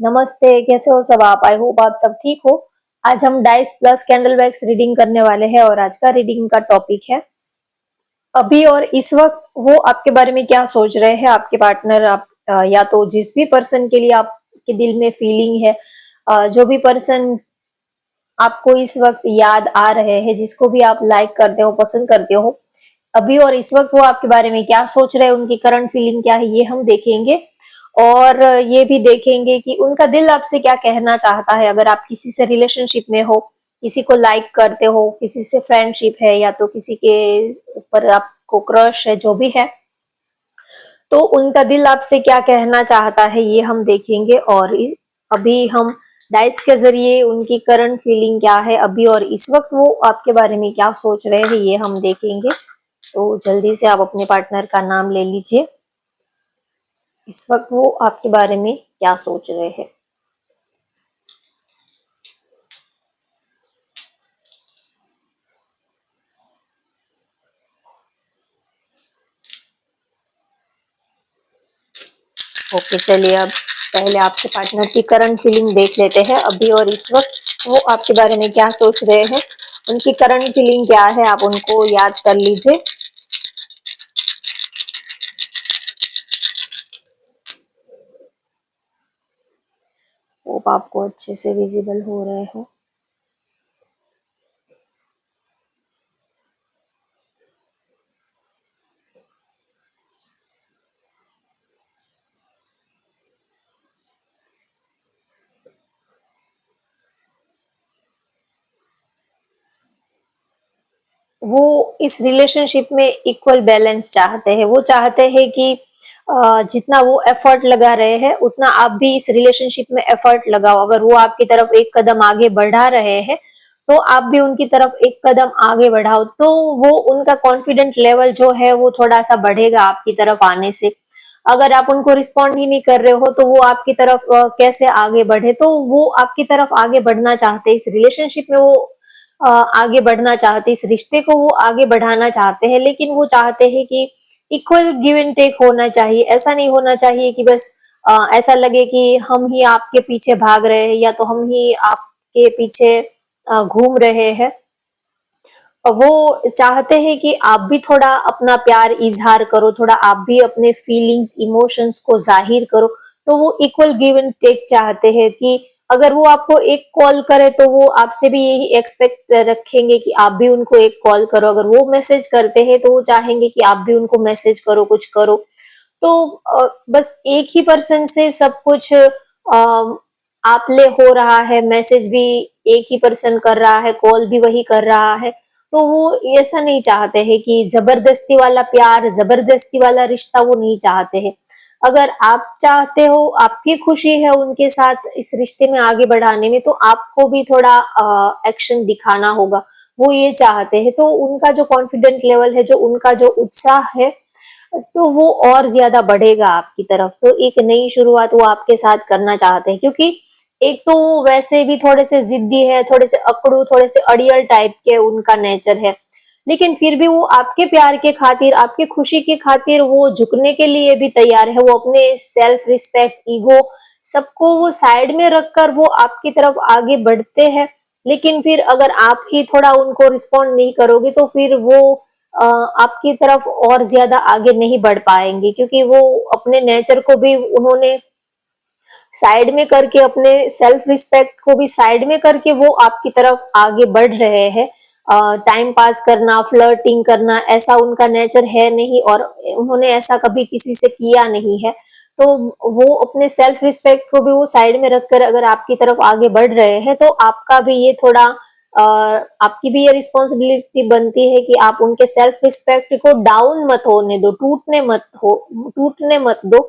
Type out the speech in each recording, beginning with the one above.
नमस्ते, कैसे हो सब आप? आई होप आप सब ठीक हो। आज हम dice plus candle wax reading करने वाले हैं और आज का रीडिंग का टॉपिक है अभी और इस वक्त वो आपके बारे में क्या सोच रहे हैं। आपके पार्टनर आप या तो जिस भी पर्सन के लिए आपके दिल में फीलिंग है, जो भी पर्सन आपको इस वक्त याद आ रहे हैं, जिसको भी आप लाइक करते हो, पसंद करते हो, अभी और इस वक्त वो आपके बारे में क्या सोच रहे हैं, उनकी करंट फीलिंग क्या है, ये हम देखेंगे। और ये भी देखेंगे कि उनका दिल आपसे क्या कहना चाहता है। अगर आप किसी से रिलेशनशिप में हो, किसी को लाइक करते हो, किसी से फ्रेंडशिप है या तो किसी के ऊपर आपको क्रश है, जो भी है, तो उनका दिल आपसे क्या कहना चाहता है ये हम देखेंगे। और अभी हम डाइस के जरिए उनकी करंट फीलिंग क्या है अभी और इस वक्त वो आपके बारे में क्या सोच रहे हैं ये हम देखेंगे। तो जल्दी से आप अपने पार्टनर का नाम ले लीजिए। इस वक्त वो आपके बारे में क्या सोच रहे हैं। ओके, चलिए अब पहले आपके पार्टनर की करंट फीलिंग देख लेते हैं अभी और इस वक्त वो आपके बारे में क्या सोच रहे हैं। उनकी करंट फीलिंग क्या है आप उनको याद कर लीजिए। होप आपको अच्छे से विजिबल हो रहे हो। वो इस रिलेशनशिप में इक्वल बैलेंस चाहते हैं। वो चाहते हैं कि जितना वो एफर्ट लगा रहे हैं उतना आप भी इस रिलेशनशिप में एफर्ट लगाओ। अगर वो आपकी तरफ एक कदम आगे बढ़ा रहे हैं तो आप भी उनकी तरफ एक कदम आगे बढ़ाओ, तो वो उनका कॉन्फिडेंट लेवल जो है वो थोड़ा सा बढ़ेगा आपकी तरफ आने से। अगर आप उनको रिस्पॉन्ड ही नहीं कर रहे हो तो वो आपकी तरफ कैसे आगे बढ़े। तो वो आपकी तरफ आगे बढ़ना चाहते हैं, इस रिलेशनशिप में वो आगे बढ़ना चाहते, इस रिश्ते को वो आगे बढ़ाना चाहते हैं। लेकिन वो चाहते हैं कि इक्वल गिव एंड टेक होना चाहिए। ऐसा नहीं होना चाहिए कि बस ऐसा लगे कि हम ही आपके पीछे भाग रहे हैं या तो हम ही आपके पीछे घूम रहे हैं। वो चाहते हैं कि आप भी थोड़ा अपना प्यार इजहार करो, थोड़ा आप भी अपने फीलिंग्स इमोशंस को जाहिर करो। तो वो इक्वल गिव एंड टेक चाहते हैं कि अगर वो आपको एक कॉल करे तो वो आपसे भी यही एक्सपेक्ट रखेंगे कि आप भी उनको एक कॉल करो। अगर वो मैसेज करते हैं तो वो चाहेंगे कि आप भी उनको मैसेज करो, कुछ करो। तो बस एक ही पर्सन से सब कुछ आप ले हो रहा है, मैसेज भी एक ही पर्सन कर रहा है, कॉल भी वही कर रहा है। तो वो ऐसा नहीं चाहते हैं कि जबरदस्ती वाला प्यार, जबरदस्ती वाला रिश्ता वो नहीं चाहते हैं। अगर आप चाहते हो, आपकी खुशी है उनके साथ इस रिश्ते में आगे बढ़ाने में, तो आपको भी थोड़ा एक्शन दिखाना होगा। वो ये चाहते हैं। तो उनका जो कॉन्फिडेंट लेवल है, जो उनका जो उत्साह है, तो वो और ज्यादा बढ़ेगा आपकी तरफ। तो एक नई शुरुआत वो आपके साथ करना चाहते हैं, क्योंकि एक तो वैसे भी थोड़े से जिद्दी है, थोड़े से अकड़ू, थोड़े से अड़ियल टाइप के उनका नेचर है। लेकिन फिर भी वो आपके प्यार के खातिर, आपकी खुशी के खातिर वो झुकने के लिए भी तैयार है। वो अपने सेल्फ रिस्पेक्ट, ईगो, सबको वो साइड में रखकर वो आपकी तरफ आगे बढ़ते हैं। लेकिन फिर अगर आप ही थोड़ा उनको रिस्पॉन्ड नहीं करोगे तो फिर वो आपकी तरफ और ज्यादा आगे नहीं बढ़ पाएंगे, क्योंकि वो अपने नेचर को भी उन्होंने साइड में करके, अपने सेल्फ रिस्पेक्ट को भी साइड में करके वो आपकी तरफ आगे बढ़ रहे हैं। टाइम पास करना, फ्लर्टिंग करना, ऐसा उनका नेचर है नहीं और उन्होंने ऐसा कभी किसी से किया नहीं है। तो वो अपने सेल्फ रिस्पेक्ट को भी वो साइड में रखकर अगर आपकी तरफ आगे बढ़ रहे हैं तो आपका भी ये थोड़ा आपकी भी ये रिस्पॉन्सिबिलिटी बनती है कि आप उनके सेल्फ रिस्पेक्ट को डाउन मत होने दो, टूटने मत दो।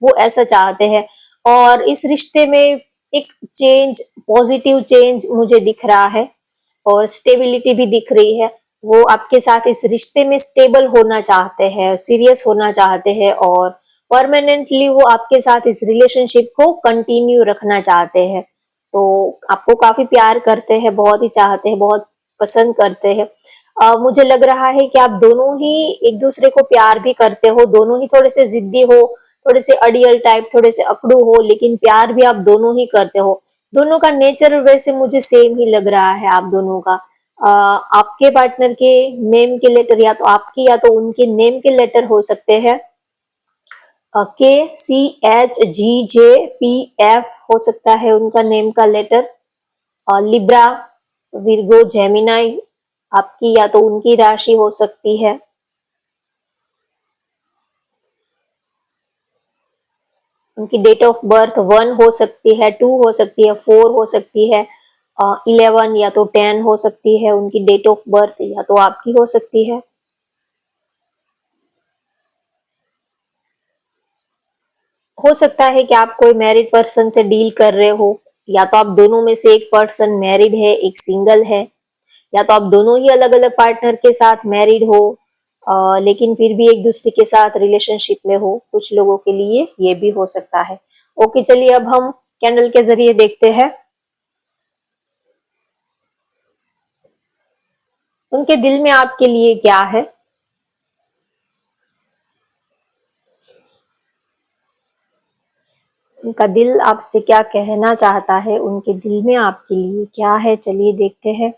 वो ऐसा चाहते हैं। और इस रिश्ते में एक चेंज, पॉजिटिव चेंज मुझे दिख रहा है और स्टेबिलिटी भी दिख रही है। वो आपके साथ इस रिश्ते में स्टेबल होना चाहते हैं, सीरियस होना चाहते हैं और परमानेंटली वो आपके साथ इस रिलेशनशिप को कंटिन्यू रखना चाहते हैं। तो आपको काफी प्यार करते हैं, बहुत ही चाहते हैं, बहुत पसंद करते हैं। मुझे लग रहा है कि आप दोनों ही एक दूसरे को प्यार भी करते हो, दोनों ही थोड़े से जिद्दी हो, थोड़े से अड़ियल टाइप, थोड़े से अकड़ू हो, लेकिन प्यार भी आप दोनों ही करते हो। दोनों का नेचर वैसे मुझे सेम ही लग रहा है आप दोनों का। आपके पार्टनर के नेम के लेटर या तो आपकी या तो उनके नेम के लेटर हो सकते हैं। के, सी, एच, जी, जे, पी, एफ हो सकता है उनका नेम का लेटर। लिब्रा, विर्गो, जेमिनाई आपकी या तो उनकी राशि हो सकती है। उनकी डेट ऑफ बर्थ 1 हो सकती है, 2 हो सकती है, 4 हो सकती है, 11 या तो 10 हो सकती है उनकी डेट ऑफ बर्थ, या तो आपकी हो सकती है। हो सकता है कि आप कोई मैरिड पर्सन से डील कर रहे हो, या तो आप दोनों में से एक पर्सन मैरिड है, एक सिंगल है, या तो आप दोनों ही अलग अलग पार्टनर के साथ मैरिड हो, लेकिन फिर भी एक दूसरे के साथ रिलेशनशिप में हो। कुछ लोगों के लिए ये भी हो सकता है। ओके, चलिए अब हम कैंडल के जरिए देखते हैं उनके दिल में आपके लिए क्या है। उनका दिल आपसे क्या कहना चाहता है, उनके दिल में आपके लिए क्या है, चलिए देखते हैं।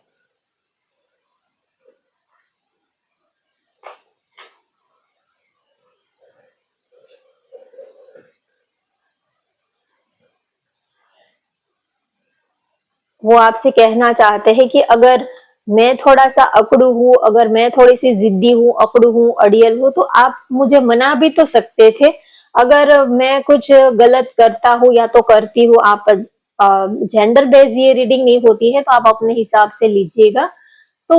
वो आपसे कहना चाहते हैं कि अगर मैं थोड़ा सा अकड़ू हूँ, अगर मैं थोड़ी सी जिद्दी हूँ, अकड़ू हूँ, अड़ियल हूँ, तो आप मुझे मना भी तो सकते थे। अगर मैं कुछ गलत करता हूँ या तो करती हूँ, आप जेंडर बेस ये रीडिंग नहीं होती है, तो आप अपने हिसाब से लीजिएगा। तो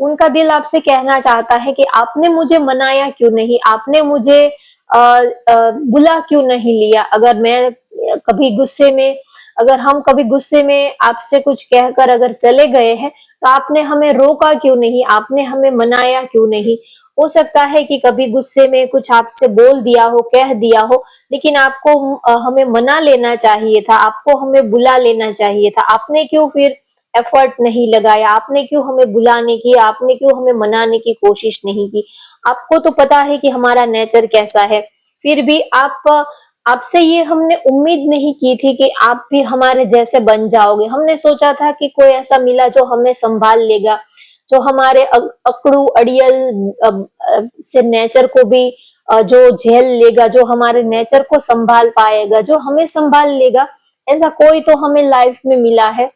उनका दिल आपसे कहना चाहता है कि आपने मुझे मनाया क्यों नहीं, आपने मुझे बुला क्यों नहीं लिया। अगर मैं कभी गुस्से में अगर हम कभी गुस्से में आपसे कुछ कहकर अगर चले गए हैं, तो आपने हमें रोका क्यों नहीं, आपने हमें मनाया क्यों नहीं। हो सकता है कि कभी गुस्से में कुछ आपसे बोल दिया हो, कह दिया हो, लेकिन आपको हमें मना लेना चाहिए था, आपको हमें बुला लेना चाहिए था। आपने क्यों फिर एफर्ट नहीं लगाया, आपने क्यों हमें बुलाने की, आपने क्यों हमें मनाने की कोशिश नहीं की। आपको तो पता है कि हमारा नेचर कैसा है, फिर भी आपसे ये हमने उम्मीद नहीं की थी कि आप भी हमारे जैसे बन जाओगे। हमने सोचा था कि कोई ऐसा मिला जो हमें संभाल लेगा, जो हमारे अकड़ू अड़ियल से नेचर को भी जो झेल लेगा, जो हमारे नेचर को संभाल पाएगा, जो हमें संभाल लेगा। ऐसा कोई तो हमें लाइफ में मिला है।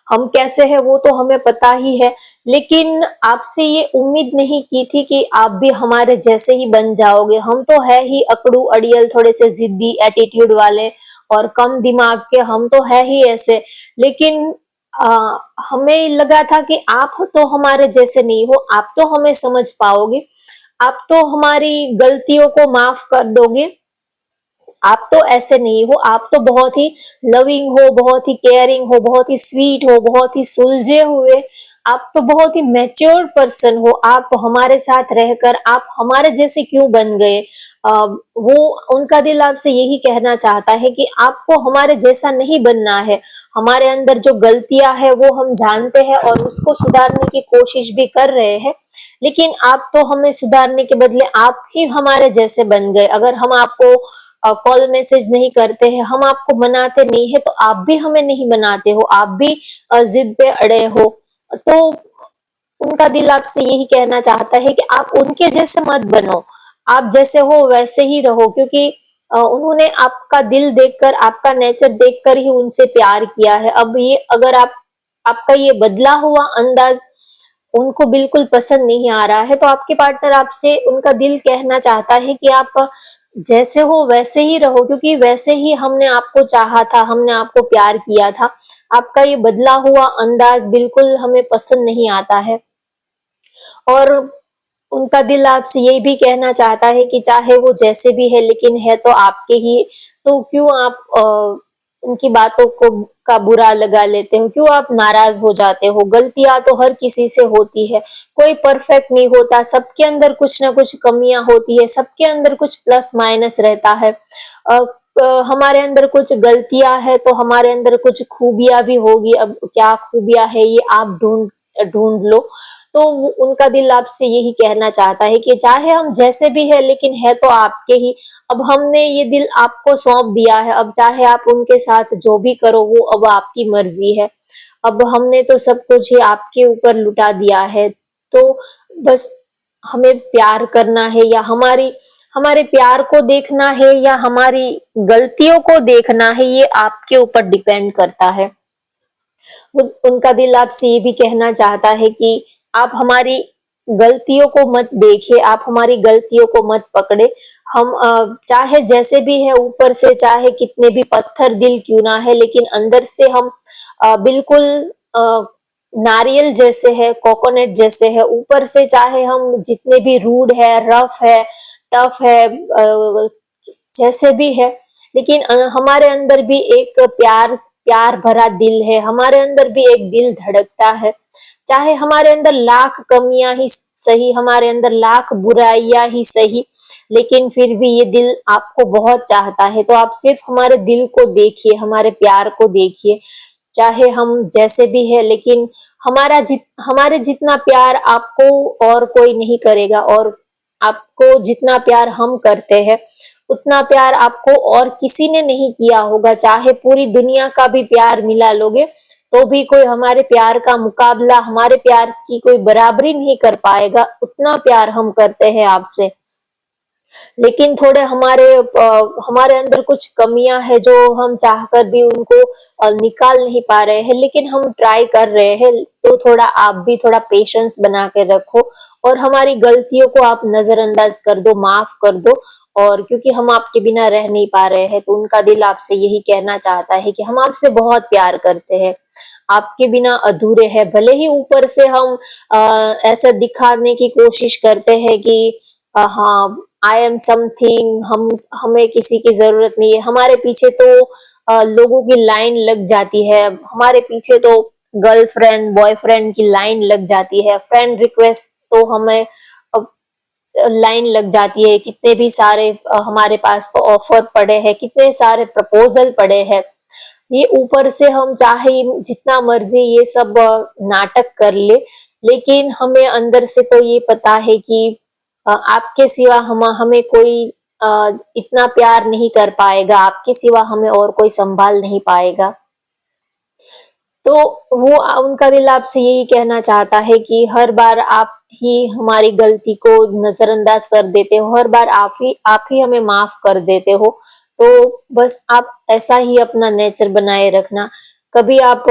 हम कैसे हैं वो तो हमें पता ही है, लेकिन आपसे ये उम्मीद नहीं की थी कि आप भी हमारे जैसे ही बन जाओगे। हम तो है ही अकड़ू अड़ियल, थोड़े से जिद्दी एटीट्यूड वाले और कम दिमाग के, हम तो है ही ऐसे। लेकिन हमें लगा था कि आप तो हमारे जैसे नहीं हो, आप तो हमें समझ पाओगे, आप तो हमारी गलतियों को माफ कर दोगे। आप तो ऐसे नहीं हो, आप तो बहुत ही लविंग हो, बहुत ही केयरिंग हो, बहुत ही स्वीट हो, बहुत ही सुलझे हुए, आप तो बहुत ही मैच्योर पर्सन हो। आप हमारे साथ रहकर आप हमारे जैसे क्यों बन गए। वो उनका दिल आपसे यही कहना चाहता है कि आपको हमारे जैसा नहीं बनना है। हमारे अंदर जो गलतियां है वो हम जानते हैं और उसको सुधारने की कोशिश भी कर रहे हैं, लेकिन आप तो हमें सुधारने के बदले आप ही हमारे जैसे बन गए। अगर हम आपको कॉल मैसेज नहीं करते हैं, हम आपको मनाते नहीं है, तो आप भी हमें नहीं मनाते हो, आप भी जिद पे अड़े हो। तो उनका दिल आपसे यही कहना चाहता है कि आप उनके जैसे मत बनो, आप जैसे हो वैसे ही रहो, क्योंकि उन्होंने आपका दिल देखकर, आपका नेचर देखकर ही उनसे प्यार किया है। अब ये अगर आपका ये बदला हुआ अंदाज उनको बिल्कुल पसंद नहीं आ रहा है, तो आपके पार्टनर आपसे, उनका दिल कहना चाहता है कि आप जैसे हो वैसे ही रहो, क्योंकि वैसे ही हमने आपको चाहा था, हमने आपको प्यार किया था। आपका ये बदला हुआ अंदाज बिल्कुल हमें पसंद नहीं आता है। और उनका दिल आपसे ये भी कहना चाहता है कि चाहे वो जैसे भी है, लेकिन है तो आपके ही, तो क्यों आप उनकी बातों को का बुरा लगा लेते हो, क्यों आप नाराज हो जाते हो। गलतियां तो हर किसी से होती है, कोई परफेक्ट नहीं होता, सबके अंदर कुछ ना कुछ कमियां होती है, सबके अंदर कुछ प्लस माइनस रहता है। हमारे अंदर कुछ गलतियां है तो हमारे अंदर कुछ खूबियां भी होगी। अब क्या खूबियां है ये आप ढूंढ ढूंढ लो। तो उनका दिल आपसे यही कहना चाहता है कि चाहे हम जैसे भी है लेकिन है तो आपके ही। अब हमने ये दिल आपको सौंप दिया है, अब चाहे आप उनके साथ जो भी करो वो अब आपकी मर्जी है। अब हमने तो सब कुछ ही आपके ऊपर लुटा दिया है, तो बस हमें प्यार करना है या हमारे प्यार को देखना है या हमारी गलतियों को देखना है, ये आपके ऊपर डिपेंड करता है। उनका दिल आपसे ये भी कहना चाहता है कि आप हमारी गलतियों को मत देखिए, आप हमारी गलतियों को मत पकड़े। हम चाहे जैसे भी है ऊपर से, चाहे कितने भी पत्थर दिल क्यों ना है, लेकिन अंदर से हम बिल्कुल अ, नारियल जैसे है, कोकोनट जैसे है। ऊपर से चाहे हम जितने भी रूड है, रफ है, टफ है, जैसे भी है, लेकिन हमारे अंदर भी एक प्यार प्यार भरा दिल है, हमारे अंदर भी एक दिल धड़कता है। चाहे हमारे अंदर लाख कमियां ही सही, हमारे अंदर लाख बुराइयां ही सही, लेकिन फिर भी ये दिल आपको बहुत चाहता है। तो आप सिर्फ हमारे दिल को देखिए, हमारे प्यार को देखिए। चाहे हम जैसे भी है, लेकिन हमारे जितना प्यार आपको और कोई नहीं करेगा, और आपको जितना प्यार हम करते हैं उतना प्यार आपको और किसी ने नहीं किया होगा। चाहे पूरी दुनिया का भी प्यार मिला लोगे तो भी कोई हमारे प्यार का मुकाबला, हमारे प्यार की कोई बराबरी नहीं कर पाएगा। उतना प्यार हम करते हैं आपसे। लेकिन थोड़े हमारे अंदर कुछ कमियां है जो हम चाहकर भी उनको निकाल नहीं पा रहे हैं, लेकिन हम ट्राई कर रहे हैं। तो थोड़ा आप भी थोड़ा पेशेंस बना के रखो और हमारी गलतियों को आप नजरअंदाज कर दो, माफ कर दो। और क्योंकि हम आपके बिना रह नहीं पा रहे हैं, तो उनका दिल आपसे यही कहना चाहता है कि हम आपसे बहुत प्यार करते हैं, आपके बिना अधूरे हैं। भले ही ऊपर से हम ऐसा दिखाने की कोशिश करते हैं कि हाँ, आई एम समथिंग, हमें किसी की जरूरत नहीं है। हमारे पीछे तो लोगों की लाइन लग जाती है, हमारे पीछे तो गर्लफ्रेंड बॉयफ्रेंड की लाइन लग जाती है, फ्रेंड रिक्वेस्ट तो हमें लाइन लग जाती है। कितने भी सारे हमारे पास तो ऑफर पड़े हैं, कितने सारे प्रपोजल पड़े हैं। ये ऊपर से हम चाहे जितना मर्जी ये सब नाटक कर ले, लेकिन हमें अंदर से तो ये पता है कि आपके सिवा हमें कोई इतना प्यार नहीं कर पाएगा, आपके सिवा हमें और कोई संभाल नहीं पाएगा। तो वो उनका दिल आपसे यही कहना चाहता है कि हर बार आप ही हमारी गलती को नजरअंदाज कर देते हो, हर बार आप ही हमें माफ कर देते हो। तो बस आप ऐसा ही अपना नेचर बनाए रखना। कभी आप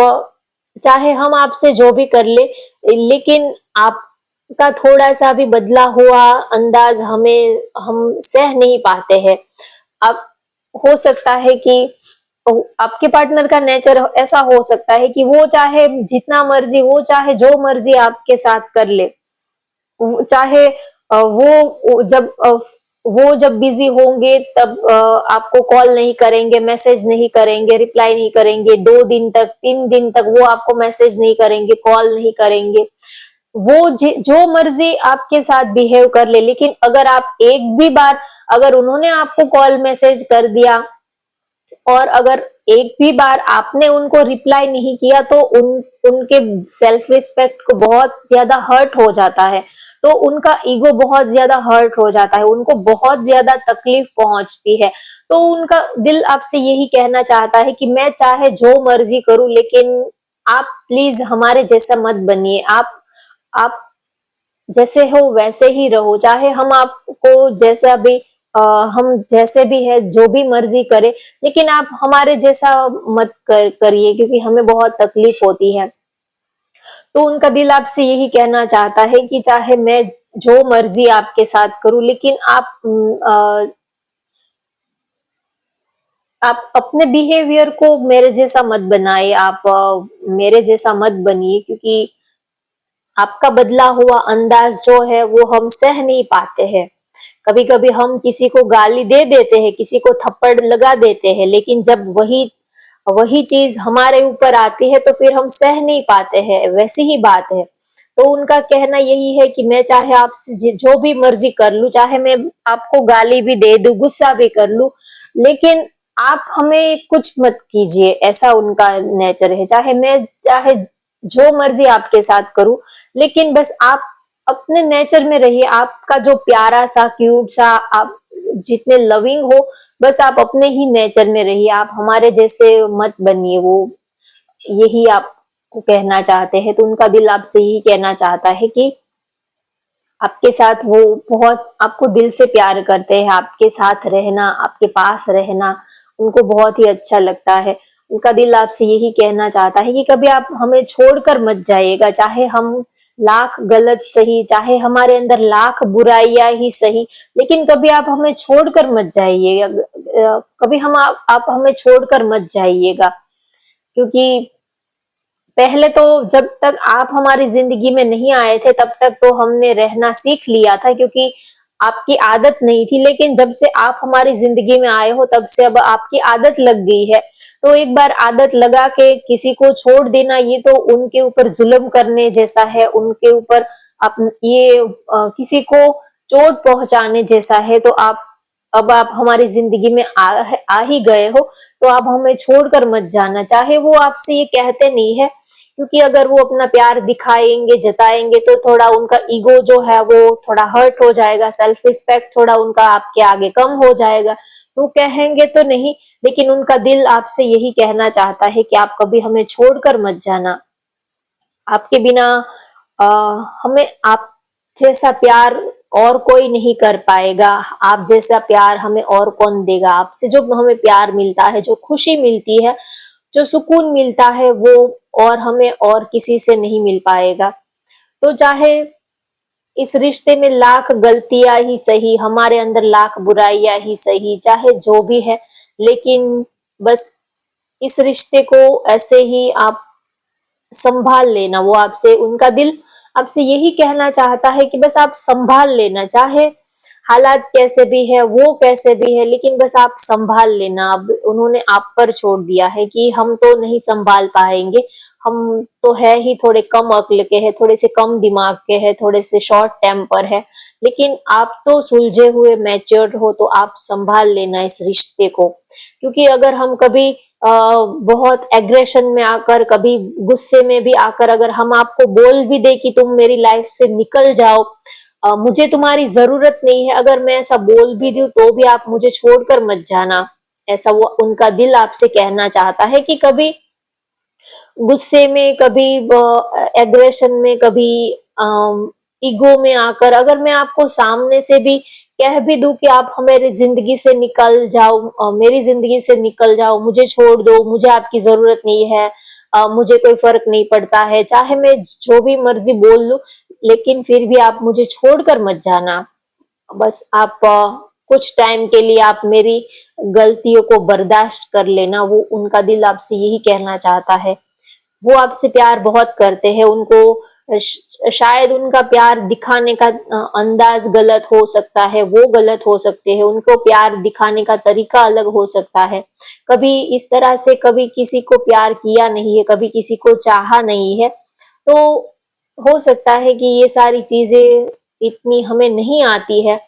चाहे हम आपसे जो भी कर ले, लेकिन आपका थोड़ा सा भी बदला हुआ अंदाज हम सह नहीं पाते हैं। अब हो सकता है कि आपके पार्टनर का नेचर ऐसा हो सकता है कि वो चाहे जितना मर्जी, वो चाहे जो मर्जी आपके साथ कर ले, चाहे वो जब बिजी होंगे तब आपको कॉल नहीं करेंगे, मैसेज नहीं करेंगे, रिप्लाई नहीं करेंगे, 2 दिन तक 3 दिन तक वो आपको मैसेज नहीं करेंगे, कॉल नहीं करेंगे। वो जो मर्जी आपके साथ बिहेव कर ले, लेकिन अगर आप एक भी बार, अगर उन्होंने आपको कॉल मैसेज कर दिया और अगर एक भी बार आपने उनको रिप्लाई नहीं किया, तो उनके सेल्फ रिस्पेक्ट को बहुत ज्यादा हर्ट हो जाता है। तो उनका ईगो बहुत ज्यादा हर्ट हो जाता है, उनको बहुत ज्यादा तकलीफ पहुंचती है। तो उनका दिल आपसे यही कहना चाहता है कि मैं चाहे जो मर्जी करूं, लेकिन आप प्लीज हमारे जैसा मत बनिए। आप जैसे हो वैसे ही रहो, चाहे हम आपको जैसा भी हम जैसे भी है, जो भी मर्जी करे, लेकिन आप हमारे जैसा मत करिए, क्योंकि हमें बहुत तकलीफ होती है। तो उनका दिल आपसे यही कहना चाहता है कि चाहे मैं जो मर्जी आपके साथ करूं, लेकिन आप अपने बिहेवियर को मेरे जैसा मत बनाए, आप मेरे जैसा मत बनिए, क्योंकि आपका बदला हुआ अंदाज जो है वो हम सह नहीं पाते हैं। कभी कभी हम किसी को गाली दे देते हैं, किसी को थप्पड़ लगा देते हैं, लेकिन जब वही वही चीज हमारे ऊपर आती है तो फिर हम सह नहीं पाते हैं। वैसी ही बात है। तो उनका कहना यही है कि मैं चाहे आपसे जो भी मर्जी कर लूं, चाहे मैं आपको गाली भी दे दूं, गुस्सा भी कर लूं, लेकिन आप हमें कुछ मत कीजिए। ऐसा उनका नेचर है। चाहे जो मर्जी आपके साथ करूं, लेकिन बस आप अपने नेचर में रहिए, आपका जो प्यारा सा क्यूट सा, आप जितने लविंग हो, बस आप अपने ही नेचर में रहिए, आप हमारे जैसे मत बनिए। वो यही आपको कहना चाहते हैं, तो उनका दिल आपसे यही कहना चाहता है कि आपके साथ वो बहुत आपको दिल से प्यार करते हैं, आपके साथ रहना, आपके पास रहना उनको बहुत ही अच्छा लगता है। उनका दिल आपसे यही कहना चाहता है कि कभी आप हमें छोड़कर मत जाइएगा, चाहे हम लाख गलत सही, चाहे हमारे अंदर लाख बुराइयां ही सही, लेकिन कभी आप हमें छोड़कर मत जाइएगा। कभी आप हमें छोड़कर मत जाइएगा, क्योंकि पहले तो जब तक आप हमारी जिंदगी में नहीं आए थे तब तक तो हमने रहना सीख लिया था, क्योंकि आपकी आदत नहीं थी, लेकिन जब से आप हमारी जिंदगी में आए हो तब से अब आपकी आदत लग गई है। तो एक बार आदत लगा के किसी को छोड़ देना, ये तो उनके ऊपर जुल्म करने जैसा है, उनके ऊपर आप ये किसी को चोट पहुंचाने जैसा है। तो अब आप हमारी जिंदगी में आ ही गए हो, तो आप हमें छोड़कर मत जाना, चाहे वो आपसे ये कहते नहीं है, क्योंकि अगर वो अपना प्यार दिखाएंगे, जताएंगे, तो थोड़ा उनका ईगो जो है वो थोड़ा हर्ट हो जाएगा, सेल्फ रिस्पेक्ट थोड़ा उनका आपके आगे कम हो जाएगा। तो कहेंगे तो नहीं, लेकिन उनका दिल आपसे यही कहना चाहता है कि आप कभी हमें छोड़कर मत जाना। आपके बिना आ, हमें आप जैसा प्यार और कोई नहीं कर पाएगा, आप जैसा प्यार हमें और कौन देगा। आपसे जो हमें प्यार मिलता है, जो खुशी मिलती है, जो सुकून मिलता है, वो और हमें और किसी से नहीं मिल पाएगा। तो चाहे इस रिश्ते में लाख गलतियां ही सही, हमारे अंदर लाख बुराइयां ही सही, चाहे जो भी है, लेकिन बस इस रिश्ते को ऐसे ही आप संभाल लेना। वो आपसे, उनका दिल आपसे यही कहना चाहता है कि बस आप संभाल लेना, चाहे हालात कैसे भी है, वो कैसे भी है, लेकिन बस आप संभाल लेना। अब उन्होंने आप पर छोड़ दिया है कि हम तो नहीं संभाल पाएंगे, हम तो है ही थोड़े कम अक्ल के हैं, थोड़े से कम दिमाग के हैं, थोड़े से शॉर्ट टेम्पर है, लेकिन आप तो सुलझे हुए मैच्योर हो, तो आप संभाल लेना इस रिश्ते को। क्योंकि अगर हम कभी बहुत एग्रेशन में आकर, कभी गुस्से में भी आकर अगर हम आपको बोल भी दे कि तुम मेरी लाइफ से निकल जाओ, मुझे तुम्हारी जरूरत नहीं है, अगर मैं ऐसा बोल भी दूं तो भी आप मुझे छोड़कर मत जाना, ऐसा वो उनका दिल आपसे कहना चाहता है। कि कभी गुस्से में, कभी एग्रेशन में, कभी ईगो में आकर अगर मैं आपको सामने से भी कह भी दूं कि आप मेरी जिंदगी से निकल जाओ, मेरी जिंदगी से निकल जाओ, मुझे छोड़ दो, मुझे आपकी जरूरत नहीं है, मुझे कोई फर्क नहीं पड़ता है, चाहे मैं जो भी मर्जी बोल लूं, लेकिन फिर भी आप मुझे छोड़कर मत जाना। बस आप कुछ टाइम के लिए आप मेरी गलतियों को बर्दाश्त कर लेना। वो उनका दिल आपसे यही कहना चाहता है। वो आपसे प्यार बहुत करते हैं, उनको शायद उनका प्यार दिखाने का अंदाज गलत हो सकता है, वो गलत हो सकते हैं, उनको प्यार दिखाने का तरीका अलग हो सकता है। कभी इस तरह से कभी किसी को प्यार किया नहीं है, कभी किसी को चाहा नहीं है, तो हो सकता है कि ये सारी चीजें इतनी हमें नहीं आती है,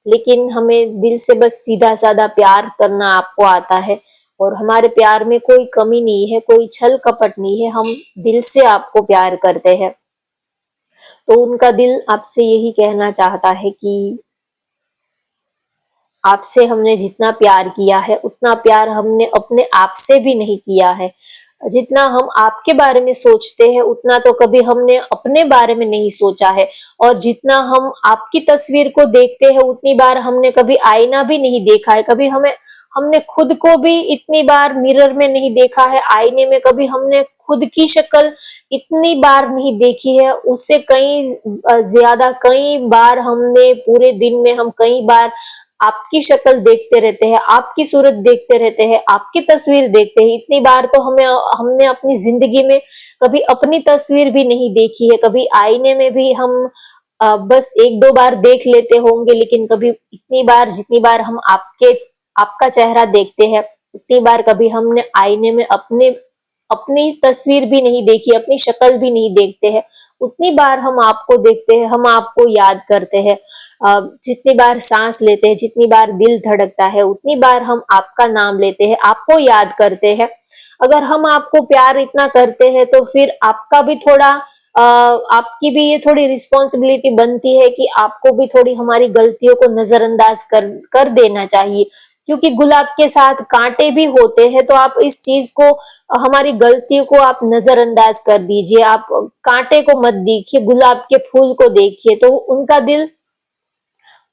लेकिन हमें दिल से बस सीधा साधा प्यार करना आपको आता है। और हमारे प्यार में कोई कमी नहीं है, कोई छल कपट नहीं है, हम दिल से आपको प्यार करते हैं। तो उनका दिल आपसे यही कहना चाहता है कि आपसे हमने जितना प्यार किया है उतना प्यार हमने अपने आप से भी नहीं किया है। जितना हम आपके बारे में सोचते हैं उतना तो कभी हमने अपने बारे में नहीं सोचा है। और जितना हम आपकी तस्वीर को देखते हैं उतनी बार हमने कभी आईना भी नहीं देखा है। कभी हमने खुद को भी इतनी बार मिरर में नहीं देखा है, आईने में कभी हमने खुद की शक्ल इतनी बार नहीं देखी है। उससे कई ज्यादा, कई बार हमने पूरे दिन में हम कई बार आपकी शक्ल देखते रहते हैं, आपकी सूरत देखते रहते हैं, आपकी तस्वीर देखते हैं। इतनी बार तो हमने अपनी जिंदगी में कभी अपनी तस्वीर भी नहीं देखी है। कभी आईने में भी हम बस एक दो बार देख लेते होंगे, लेकिन कभी इतनी बार जितनी बार हम आपका चेहरा देखते हैं उतनी बार कभी हमने आईने में अपनी तस्वीर भी नहीं देखी, अपनी शक्ल भी नहीं देखते हैं। उतनी बार हम आपको देखते हैं, हम आपको याद करते हैं। जितनी बार सांस लेते हैं, जितनी बार दिल धड़कता है, उतनी बार हम आपका नाम लेते हैं, आपको याद करते हैं। अगर हम आपको प्यार इतना करते हैं तो फिर आपका भी थोड़ा आपकी भी ये थोड़ी रिस्पॉन्सिबिलिटी बनती है कि आपको भी थोड़ी हमारी गलतियों को नजरअंदाज कर देना चाहिए, क्योंकि गुलाब के साथ कांटे भी होते हैं। तो आप इस चीज को, हमारी गलतियों को आप नजरअंदाज कर दीजिए, आप कांटे को मत देखिए, गुलाब के फूल को देखिए। तो उनका दिल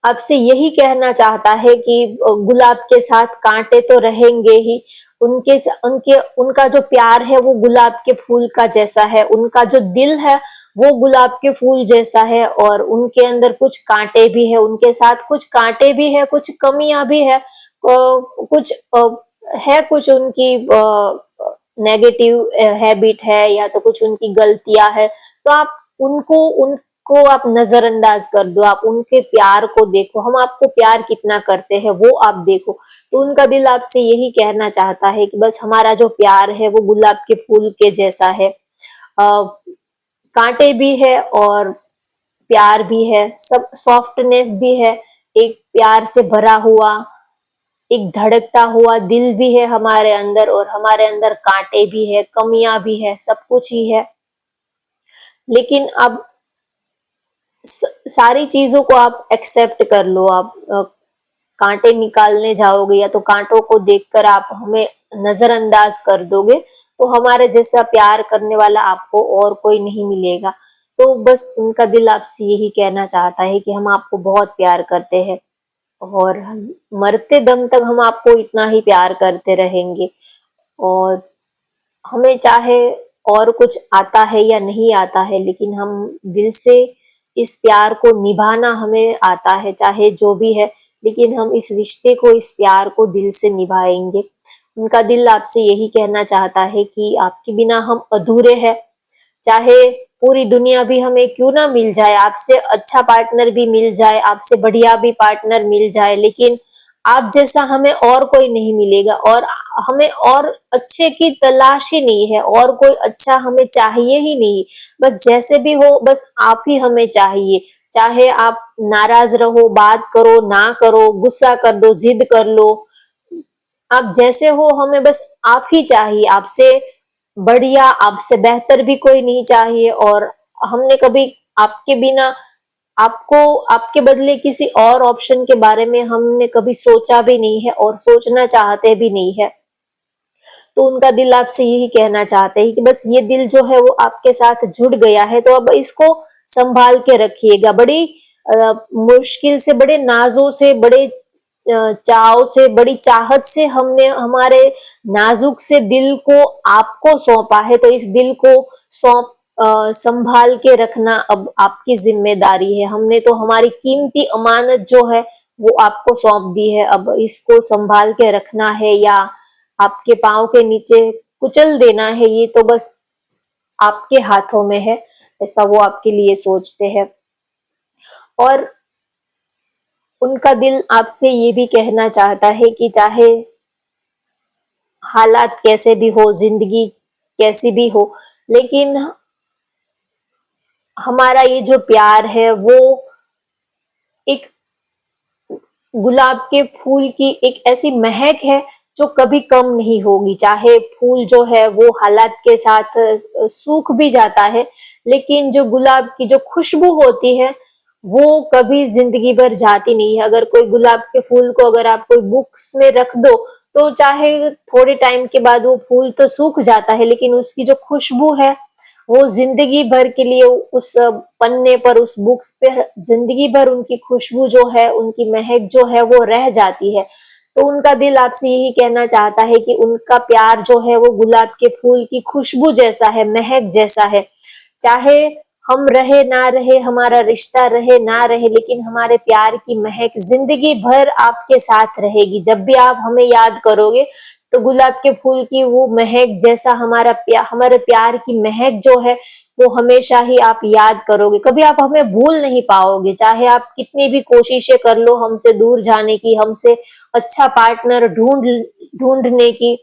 आपसे यही कहना चाहता है कि गुलाब के साथ कांटे तो रहेंगे ही, उनका जो प्यार है वो गुलाब के फूल का जैसा है, उनका जो दिल है वो गुलाब के फूल जैसा है, और उनके अंदर कुछ कांटे भी है, उनके साथ कुछ कांटे भी है, कुछ कमियां भी है, कुछ है, कुछ उनकी नेगेटिव हैबिट है, या तो कुछ उनकी गलतियां है। तो आप उनको आप नजरअंदाज कर दो, आप उनके प्यार को देखो, हम आपको प्यार कितना करते हैं वो आप देखो। तो उनका दिल आपसे यही कहना चाहता है कि बस हमारा जो प्यार है वो गुलाब के फूल के जैसा है, कांटे भी है और प्यार भी है, सब सॉफ्टनेस भी है, एक प्यार से भरा हुआ, एक धड़कता हुआ दिल भी है हमारे अंदर, और हमारे अंदर कांटे भी है, कमियां भी है, सब कुछ ही है। लेकिन अब सारी चीजों को आप एक्सेप्ट कर लो। आप कांटे निकालने जाओगे या तो कांटों को देखकर आप हमें नजरअंदाज कर दोगे, तो हमारे जैसा प्यार करने वाला आपको और कोई नहीं मिलेगा। तो बस उनका दिल आपसे यही कहना चाहता है कि हम आपको बहुत प्यार करते हैं, और मरते दम तक हम आपको इतना ही प्यार करते रहेंगे। और हमें चाहे और कुछ आता है या नहीं आता है, लेकिन हम दिल से इस प्यार को निभाना हमें आता है, चाहे जो भी है, लेकिन हम इस रिश्ते को, इस प्यार को दिल से निभाएंगे। उनका दिल आपसे यही कहना चाहता है कि आपके बिना हम अधूरे हैं, चाहे पूरी दुनिया भी हमें क्यों ना मिल जाए, आपसे अच्छा पार्टनर भी मिल जाए, आपसे बढ़िया भी पार्टनर मिल जाए, लेकिन आप जैसा हमें और कोई नहीं मिलेगा, और हमें और अच्छे की तलाश ही नहीं है, और कोई अच्छा हमें चाहिए ही नहीं। बस जैसे भी हो, बस आप ही हमें चाहिए। चाहे आप नाराज रहो, बात करो ना करो, गुस्सा कर दो, जिद कर लो, आप जैसे हो, हमें बस आप ही चाहिए। आपसे बढ़िया, आपसे बेहतर भी कोई नहीं चाहिए, और हमने कभी आपके बिना, आपको, आपके बदले किसी और ऑप्शन के बारे में हमने कभी सोचा भी नहीं है, और सोचना चाहते भी नहीं है। तो उनका दिल आपसे यही कहना चाहते हैं कि बस ये दिल जो है वो आपके साथ जुड़ गया है, तो अब इसको संभाल के रखिएगा। बड़ी मुश्किल से, बड़े नाजों से, बड़े चाव से, बड़ी चाहत से हमने हमारे नाजुक से दिल को आपको सौंपा है, तो इस दिल को संभाल के रखना अब आपकी जिम्मेदारी है। हमने तो हमारी कीमती अमानत जो है वो आपको सौंप दी है, अब इसको संभाल के रखना है या आपके पाँव के नीचे कुचल देना है, ये तो बस आपके हाथों में है, ऐसा वो आपके लिए सोचते हैं। और उनका दिल आपसे ये भी कहना चाहता है कि चाहे हालात कैसे भी हो, जिंदगी कैसी भी हो, लेकिन हमारा ये जो प्यार है वो एक गुलाब के फूल की एक ऐसी महक है जो कभी कम नहीं होगी। चाहे फूल जो है वो हालात के साथ सूख भी जाता है, लेकिन जो गुलाब की जो खुशबू होती है वो कभी जिंदगी भर जाती नहीं है। अगर कोई गुलाब के फूल को अगर आप कोई बुक्स में रख दो, तो चाहे थोड़े टाइम के बाद वो फूल तो सूख जाता है, लेकिन उसकी जो खुशबू है वो जिंदगी भर के लिए उस पन्ने पर, उस बुक्स पे जिंदगी भर उनकी खुशबू जो है, उनकी महक जो है वो रह जाती है। तो उनका दिल आपसे यही कहना चाहता है कि उनका प्यार जो है वो गुलाब के फूल की खुशबू जैसा है, महक जैसा है। चाहे हम रहे ना रहे, हमारा रिश्ता रहे ना रहे, लेकिन हमारे प्यार की महक जिंदगी भर आपके साथ रहेगी। जब भी आप हमें याद करोगे, तो गुलाब के फूल की वो महक जैसा हमारे प्यार की महक जो है वो हमेशा ही आप याद करोगे, कभी आप हमें भूल नहीं पाओगे। चाहे आप कितनी भी कोशिशें कर लो हमसे दूर जाने की, हमसे अच्छा पार्टनर ढूंढने की,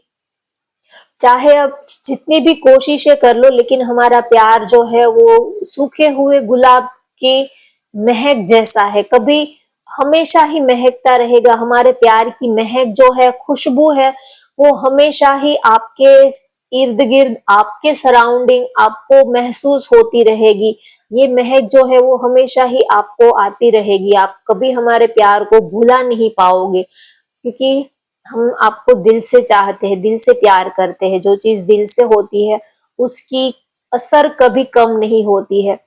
चाहे आप जितनी भी कोशिशें कर लो, लेकिन हमारा प्यार जो है वो सूखे हुए गुलाब की महक जैसा है, कभी हमेशा ही महकता रहेगा। हमारे प्यार की महक जो है, खुशबू है, वो हमेशा ही आपके इर्द गिर्द, आपके सराउंडिंग आपको महसूस होती रहेगी। ये महक जो है वो हमेशा ही आपको आती रहेगी। आप कभी हमारे प्यार को भुला नहीं पाओगे, क्योंकि हम आपको दिल से चाहते हैं, दिल से प्यार करते हैं। जो चीज दिल से होती है उसकी असर कभी कम नहीं होती है।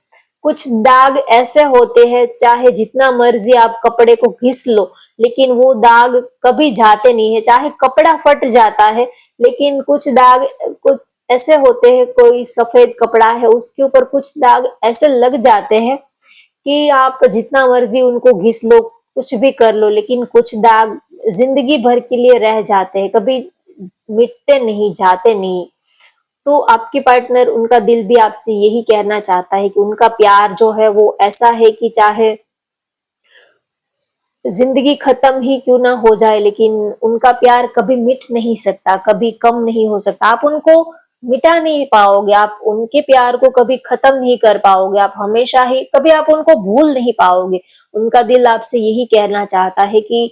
कुछ दाग ऐसे होते हैं, चाहे जितना मर्जी आप कपड़े को घिस लो, लेकिन वो दाग कभी जाते नहीं है। चाहे कपड़ा फट जाता है, लेकिन कुछ दाग कुछ ऐसे होते हैं, कोई सफेद कपड़ा है उसके ऊपर कुछ दाग ऐसे लग जाते हैं कि आप जितना मर्जी उनको घिस लो, कुछ भी कर लो, लेकिन कुछ दाग जिंदगी भर के लिए रह जाते हैं, कभी मिटते नहीं, जाते नहीं। तो आपके पार्टनर, उनका दिल भी आपसे यही कहना चाहता है कि उनका प्यार जो है वो ऐसा है कि चाहे जिंदगी खत्म ही क्यों ना हो जाए, लेकिन उनका प्यार कभी मिट नहीं सकता, कभी कम नहीं हो सकता। आप उनको मिटा नहीं पाओगे, आप उनके प्यार को कभी खत्म नहीं कर पाओगे, आप हमेशा ही कभी आप उनको भूल नहीं पाओगे। उनका दिल आपसे यही कहना चाहता है कि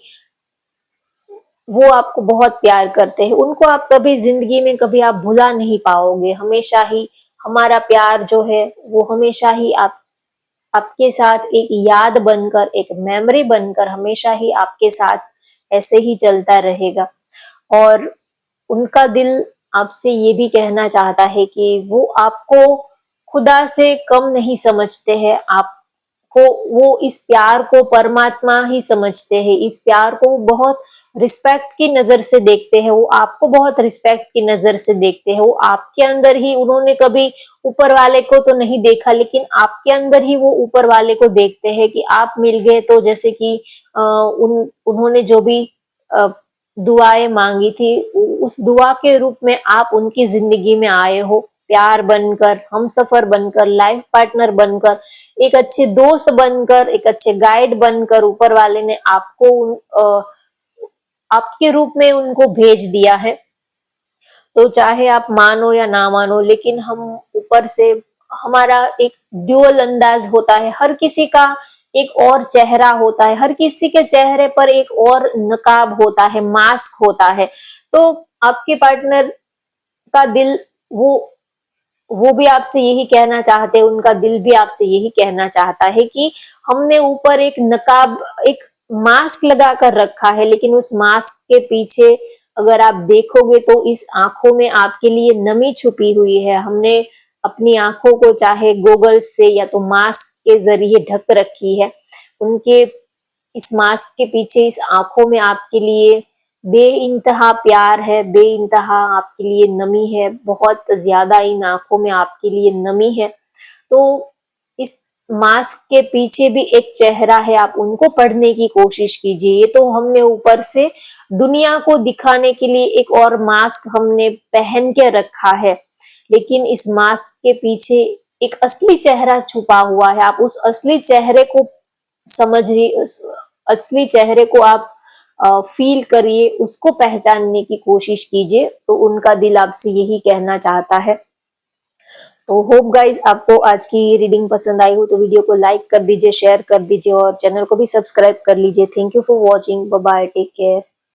वो आपको बहुत प्यार करते हैं, उनको आप कभी जिंदगी में कभी आप भुला नहीं पाओगे। हमेशा ही हमारा प्यार जो है वो हमेशा ही आपके साथ एक याद बनकर, एक मेमोरी बनकर हमेशा ही आपके साथ ऐसे ही चलता रहेगा। और उनका दिल आपसे ये भी कहना चाहता है कि वो आपको खुदा से कम नहीं समझते हैं, आपको वो इस प्यार को परमात्मा ही समझते हैं। इस प्यार को बहुत रिस्पेक्ट की नजर से देखते हैं, वो आपको बहुत रिस्पेक्ट की नजर से देखते हैं। वो आपके अंदर ही, उन्होंने कभी ऊपर वाले को तो नहीं देखा, लेकिन आपके अंदर ही वो ऊपर वाले को देखते हैं कि आप मिल गए तो जैसे कि उन्होंने जो भी दुआएं मांगी थी, उस दुआ के रूप में आप उनकी जिंदगी में आए हो, प्यार बनकर, हमसफर बनकर, लाइफ पार्टनर बनकर, एक अच्छे दोस्त बनकर, एक अच्छे गाइड बनकर ऊपर वाले ने आपको आपके रूप में उनको भेज दिया है। तो चाहे आप मानो या ना मानो, लेकिन हम ऊपर से, हमारा एक ड्यूअल अंदाज होता है, हर किसी का एक और चेहरा होता है, हर किसी के चेहरे पर एक और नकाब होता है, मास्क होता है। तो आपके पार्टनर का दिल, वो भी आपसे यही कहना चाहते हैं, उनका दिल भी आपसे यही कहना चाहता है कि हमने ऊपर एक नकाब, एक मास्क लगा कर रखा है, लेकिन उस मास्क के पीछे अगर आप देखोगे तो इस आंखों में आपके लिए नमी छुपी हुई है। हमने अपनी आंखों को चाहे गोगल्स से या तो मास्क के जरिए ढक रखी है। उनके इस मास्क के पीछे, इस आंखों में आपके लिए बेइंतहा प्यार है, बेइंतहा आपके लिए नमी है, बहुत ज्यादा इन आंखों में आपके लिए नमी है। तो इस मास्क के पीछे भी एक चेहरा है, आप उनको पढ़ने की कोशिश कीजिए। ये तो हमने ऊपर से दुनिया को दिखाने के लिए एक और मास्क हमने पहन के रखा है, लेकिन इस मास्क के पीछे एक असली चेहरा छुपा हुआ है। आप उस असली चेहरे को समझिए, उस असली चेहरे को आप फील करिए, उसको पहचानने की कोशिश कीजिए। तो उनका दिल आपसे यही कहना चाहता है। तो होप गाइज आपको आज की रीडिंग पसंद आई हो तो वीडियो को लाइक कर दीजिए, शेयर कर दीजिए और चैनल को भी सब्सक्राइब कर लीजिए। Thank you for watching, bye bye, take care.